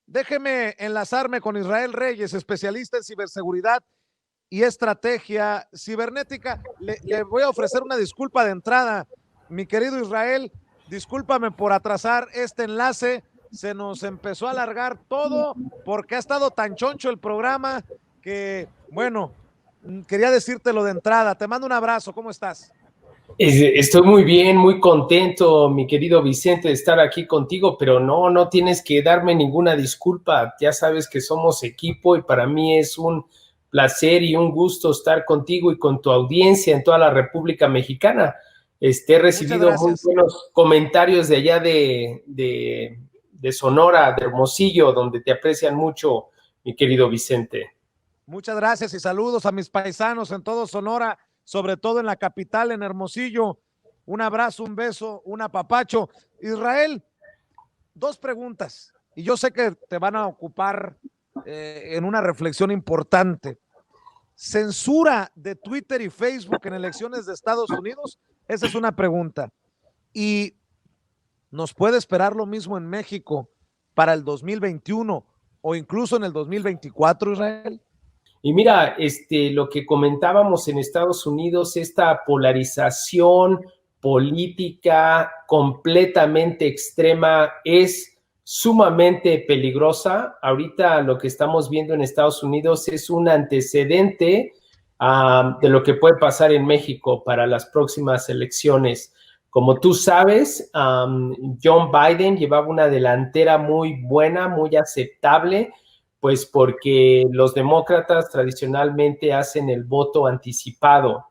Déjeme enlazarme con Israel Reyes, especialista en ciberseguridad y estrategia cibernética. Le voy a ofrecer una disculpa de entrada, mi querido Israel. Discúlpame por atrasar este enlace. Se nos empezó a alargar todo porque ha estado tan choncho el programa que, bueno, quería decírtelo de entrada. Te mando un abrazo. ¿Cómo estás? Estoy muy bien, muy contento, mi querido Vicente, de estar aquí contigo, pero no tienes que darme ninguna disculpa. Ya sabes que somos equipo y para mí es un placer y un gusto estar contigo y con tu audiencia en toda la República Mexicana. He recibido muy buenos comentarios de allá de Sonora, de Hermosillo, donde te aprecian mucho, mi querido Vicente. Muchas gracias y saludos a mis paisanos en todo Sonora, sobre todo en la capital, en Hermosillo. Un abrazo, un beso, un apapacho. Israel, dos preguntas, y yo sé que te van a ocupar en una reflexión importante. ¿Censura de Twitter y Facebook en elecciones de Estados Unidos? Esa es una pregunta. ¿Y nos puede esperar lo mismo en México para el 2021 o incluso en el 2024, Israel? Y mira, lo que comentábamos en Estados Unidos, esta polarización política completamente extrema es sumamente peligrosa. Ahorita lo que estamos viendo en Estados Unidos es un antecedente de lo que puede pasar en México para las próximas elecciones. Como tú sabes, John Biden llevaba una delantera muy buena, muy aceptable, pues porque los demócratas tradicionalmente hacen el voto anticipado.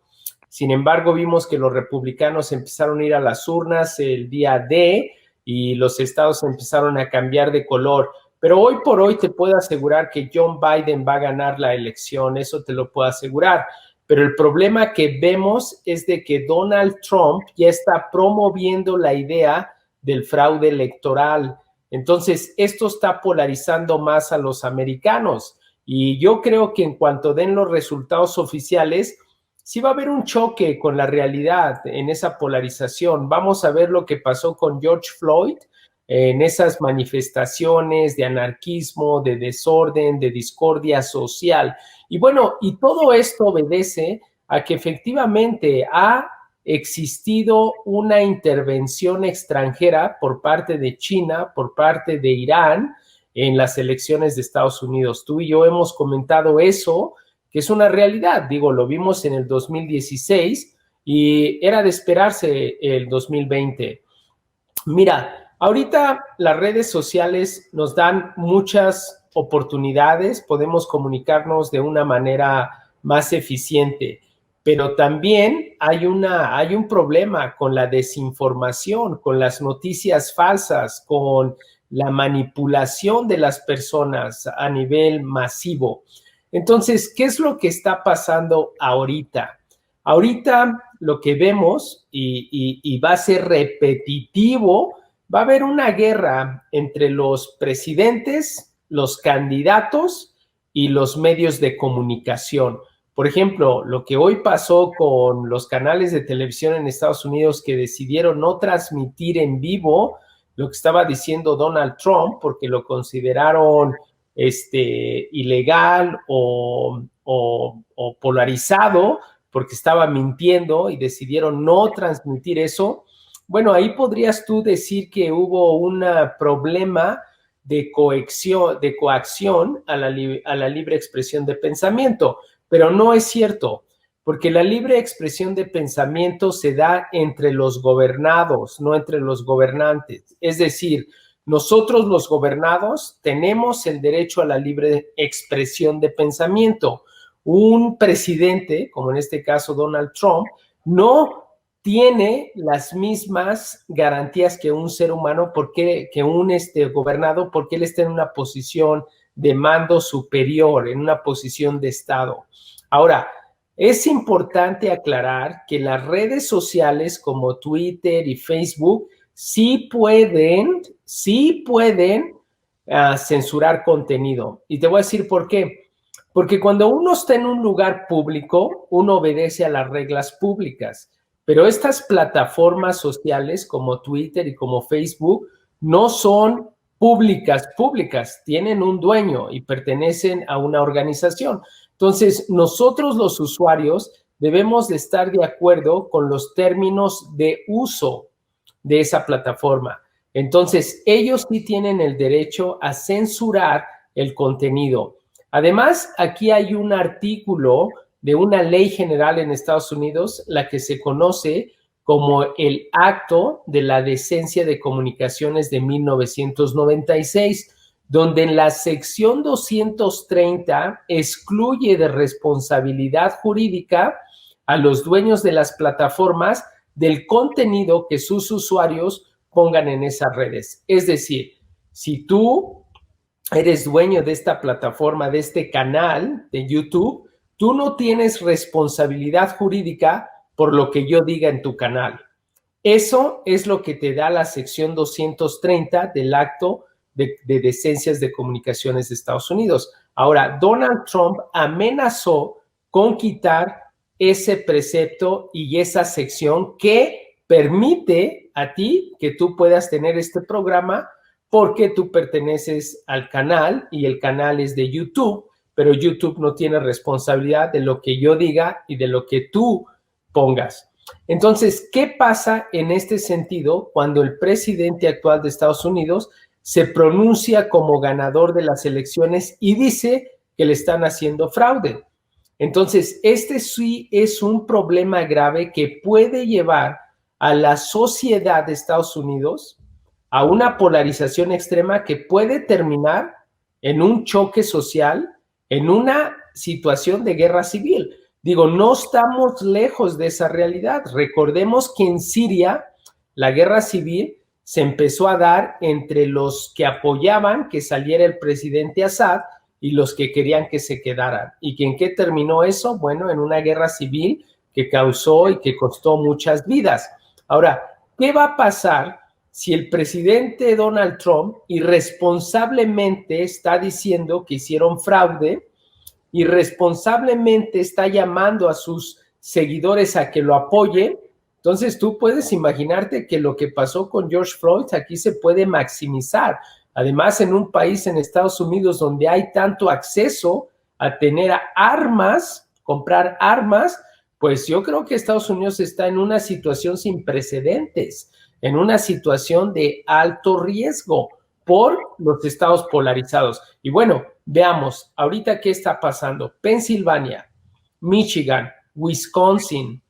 Sin embargo, vimos que los republicanos empezaron a ir a las urnas el día D y los estados empezaron a cambiar de color. Pero hoy por hoy te puedo asegurar que John Biden va a ganar la elección, eso te lo puedo asegurar. Pero el problema que vemos es de que Donald Trump ya está promoviendo la idea del fraude electoral. Entonces, esto está polarizando más a los americanos y yo creo que en cuanto den los resultados oficiales, sí va a haber un choque con la realidad en esa polarización. Vamos a ver lo que pasó con George Floyd en esas manifestaciones de anarquismo, de desorden, de discordia social. Y bueno, y todo esto obedece a que efectivamente ha existido una intervención extranjera por parte de China, por parte de Irán en las elecciones de Estados Unidos. Tú y yo hemos comentado eso, que es una realidad. Digo, lo vimos en el 2016 y era de esperarse el 2020. Mira, ahorita las redes sociales nos dan muchas oportunidades, podemos comunicarnos de una manera más eficiente, pero también hay un problema con la desinformación, con las noticias falsas, con la manipulación de las personas a nivel masivo. Entonces, ¿qué es lo que está pasando ahorita? Ahorita lo que vemos, y va a ser repetitivo, va a haber una guerra entre los presidentes, los candidatos y los medios de comunicación. Por ejemplo, lo que hoy pasó con los canales de televisión en Estados Unidos que decidieron no transmitir en vivo lo que estaba diciendo Donald Trump porque lo consideraron ilegal o polarizado, porque estaba mintiendo y decidieron no transmitir eso. Bueno, ahí podrías tú decir que hubo un problema de coacción a la libre expresión de pensamiento, pero no es cierto, porque la libre expresión de pensamiento se da entre los gobernados, no entre los gobernantes. Es decir, nosotros los gobernados tenemos el derecho a la libre expresión de pensamiento. Un presidente, como en este caso Donald Trump, no tiene las mismas garantías que un ser humano, que un gobernado, porque él está en una posición de mando superior, en una posición de Estado. Ahora, es importante aclarar que las redes sociales como Twitter y Facebook sí pueden censurar contenido. Y te voy a decir por qué. Porque cuando uno está en un lugar público, uno obedece a las reglas públicas. Pero estas plataformas sociales como Twitter y como Facebook no son públicas, tienen un dueño y pertenecen a una organización. Entonces, nosotros los usuarios debemos de estar de acuerdo con los términos de uso de esa plataforma. Entonces, ellos sí tienen el derecho a censurar el contenido. Además, aquí hay un artículo de una ley general en Estados Unidos, la que se conoce como el Acto de la Decencia de Comunicaciones de 1996, donde en la sección 230 excluye de responsabilidad jurídica a los dueños de las plataformas del contenido que sus usuarios pongan en esas redes. Es decir, si tú eres dueño de esta plataforma, de este canal de YouTube, tú no tienes responsabilidad jurídica por lo que yo diga en tu canal. Eso es lo que te da la sección 230 del Acto de Decencias de Comunicaciones de Estados Unidos. Ahora, Donald Trump amenazó con quitar ese precepto y esa sección que permite a ti que tú puedas tener este programa porque tú perteneces al canal y el canal es de YouTube, pero YouTube no tiene responsabilidad de lo que yo diga y de lo que tú pongas. Entonces, ¿qué pasa en este sentido cuando el presidente actual de Estados Unidos se pronuncia como ganador de las elecciones y dice que le están haciendo fraude? Entonces, este sí es un problema grave que puede llevar a la sociedad de Estados Unidos a una polarización extrema que puede terminar en un choque social, en una situación de guerra civil. Digo, no estamos lejos de esa realidad. Recordemos que en Siria la guerra civil se empezó a dar entre los que apoyaban que saliera el presidente Assad y los que querían que se quedaran. ¿Y en qué terminó eso? Bueno, en una guerra civil que causó y que costó muchas vidas. Ahora, ¿qué va a pasar si el presidente Donald Trump irresponsablemente está diciendo que hicieron fraude, irresponsablemente está llamando a sus seguidores a que lo apoyen? Entonces tú puedes imaginarte que lo que pasó con George Floyd aquí se puede maximizar. Además, en un país, en Estados Unidos, donde hay tanto acceso a tener armas, comprar armas, pues yo creo que Estados Unidos está en una situación sin precedentes, en una situación de alto riesgo por los estados polarizados. Y bueno, veamos, ahorita qué está pasando. Pensilvania, Michigan, Wisconsin,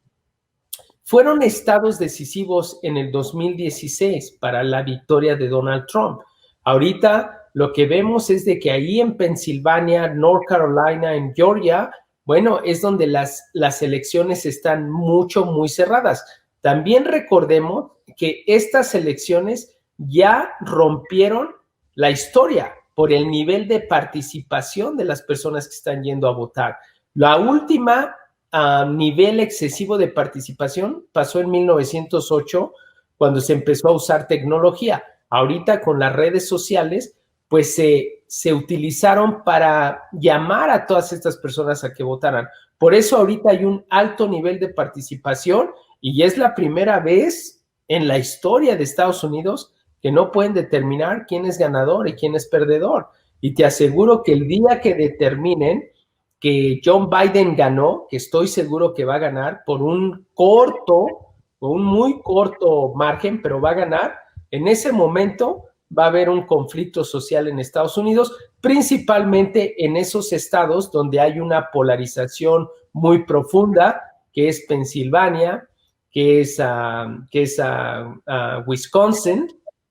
fueron estados decisivos en el 2016 para la victoria de Donald Trump. Ahorita lo que vemos es de que ahí en Pensilvania, North Carolina, en Georgia, bueno, es donde las elecciones están muy cerradas. También recordemos que estas elecciones ya rompieron la historia por el nivel de participación de las personas que están yendo a votar. La última nivel excesivo de participación pasó en 1908, cuando se empezó a usar tecnología. Ahorita con las redes sociales, pues se utilizaron para llamar a todas estas personas a que votaran. Por eso ahorita hay un alto nivel de participación y es la primera vez en la historia de Estados Unidos que no pueden determinar quién es ganador y quién es perdedor. Y te aseguro que el día que determinen que John Biden ganó, que estoy seguro que va a ganar por un muy corto margen, pero va a ganar, en ese momento va a haber un conflicto social en Estados Unidos, principalmente en esos estados donde hay una polarización muy profunda, que es Pensilvania, que es Wisconsin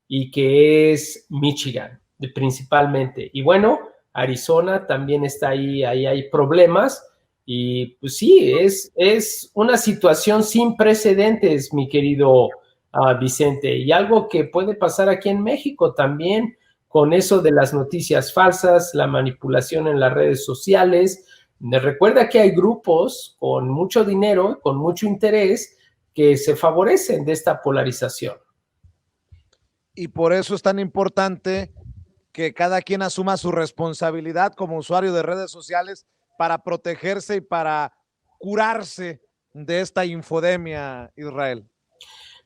y que es Michigan, principalmente. Y bueno, Arizona también está ahí hay problemas. Y pues sí, es una situación sin precedentes, mi querido Vicente, y algo que puede pasar aquí en México también, con eso de las noticias falsas, la manipulación en las redes sociales. Recuerda que hay grupos con mucho dinero, con mucho interés, que se favorecen de esta polarización. Y por eso es tan importante que cada quien asuma su responsabilidad como usuario de redes sociales para protegerse y para curarse de esta infodemia, Israel.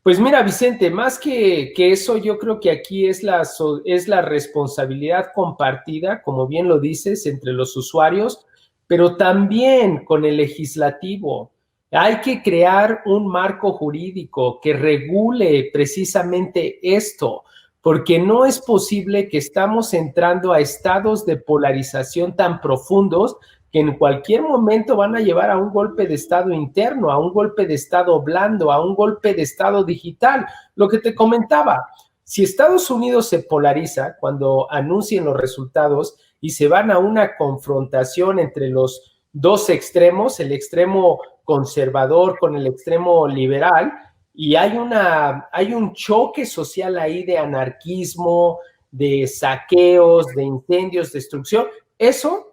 Pues mira, Vicente, más que eso, yo creo que aquí es la responsabilidad compartida, como bien lo dices, entre los usuarios, pero también con el legislativo. Hay que crear un marco jurídico que regule precisamente esto, porque no es posible que estamos entrando a estados de polarización tan profundos que en cualquier momento van a llevar a un golpe de estado interno, a un golpe de estado blando, a un golpe de estado digital. Lo que te comentaba, si Estados Unidos se polariza cuando anuncien los resultados y se van a una confrontación entre los dos extremos, el extremo conservador con el extremo liberal, y hay un choque social ahí de anarquismo, de saqueos, de incendios, destrucción, eso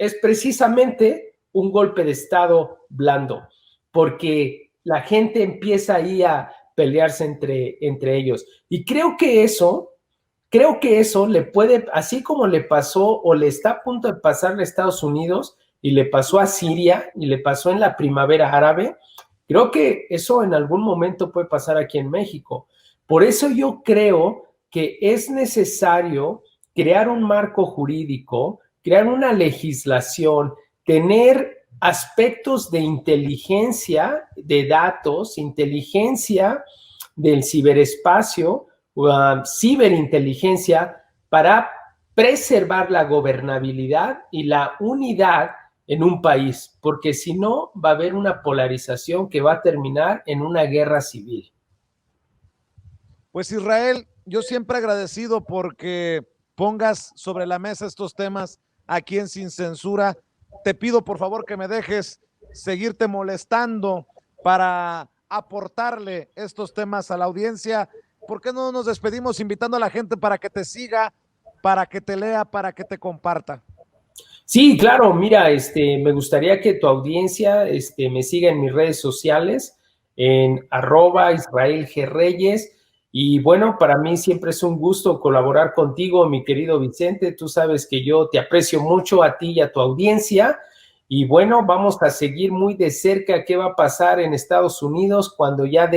es precisamente un golpe de estado blando, porque la gente empieza ahí a pelearse entre ellos. Y creo que eso le puede, así como le pasó o le está a punto de pasarle a Estados Unidos y le pasó a Siria y le pasó en la primavera árabe, creo que eso en algún momento puede pasar aquí en México. Por eso yo creo que es necesario crear un marco jurídico, crear una legislación, tener aspectos de inteligencia de datos, inteligencia del ciberespacio, ciberinteligencia, para preservar la gobernabilidad y la unidad en un país, porque si no va a haber una polarización que va a terminar en una guerra civil. Pues Israel, yo siempre agradecido porque pongas sobre la mesa estos temas aquí en Sin Censura. Te pido por favor que me dejes seguirte molestando para aportarle estos temas a la audiencia. ¿Por qué no nos despedimos invitando a la gente para que te siga, para que te lea, para que te comparta? Sí, claro, mira, me gustaría que tu audiencia me siga en mis redes sociales, en @IsraelGReyes. Y bueno, para mí siempre es un gusto colaborar contigo, mi querido Vicente. Tú sabes que yo te aprecio mucho a ti y a tu audiencia. Y bueno, vamos a seguir muy de cerca qué va a pasar en Estados Unidos cuando ya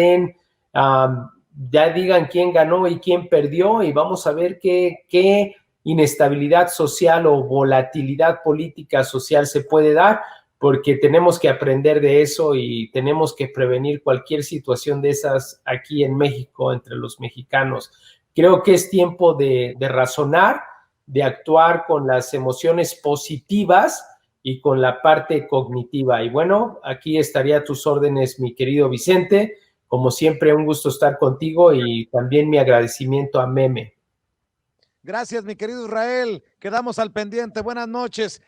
ya digan quién ganó y quién perdió, y vamos a ver qué inestabilidad social o volatilidad política social se puede dar, porque tenemos que aprender de eso y tenemos que prevenir cualquier situación de esas aquí en México, entre los mexicanos. Creo que es tiempo de razonar, de actuar con las emociones positivas y con la parte cognitiva. Y bueno, aquí estaría a tus órdenes, mi querido Vicente. Como siempre, un gusto estar contigo y también mi agradecimiento a Meme. Gracias, mi querido Israel. Quedamos al pendiente. Buenas noches.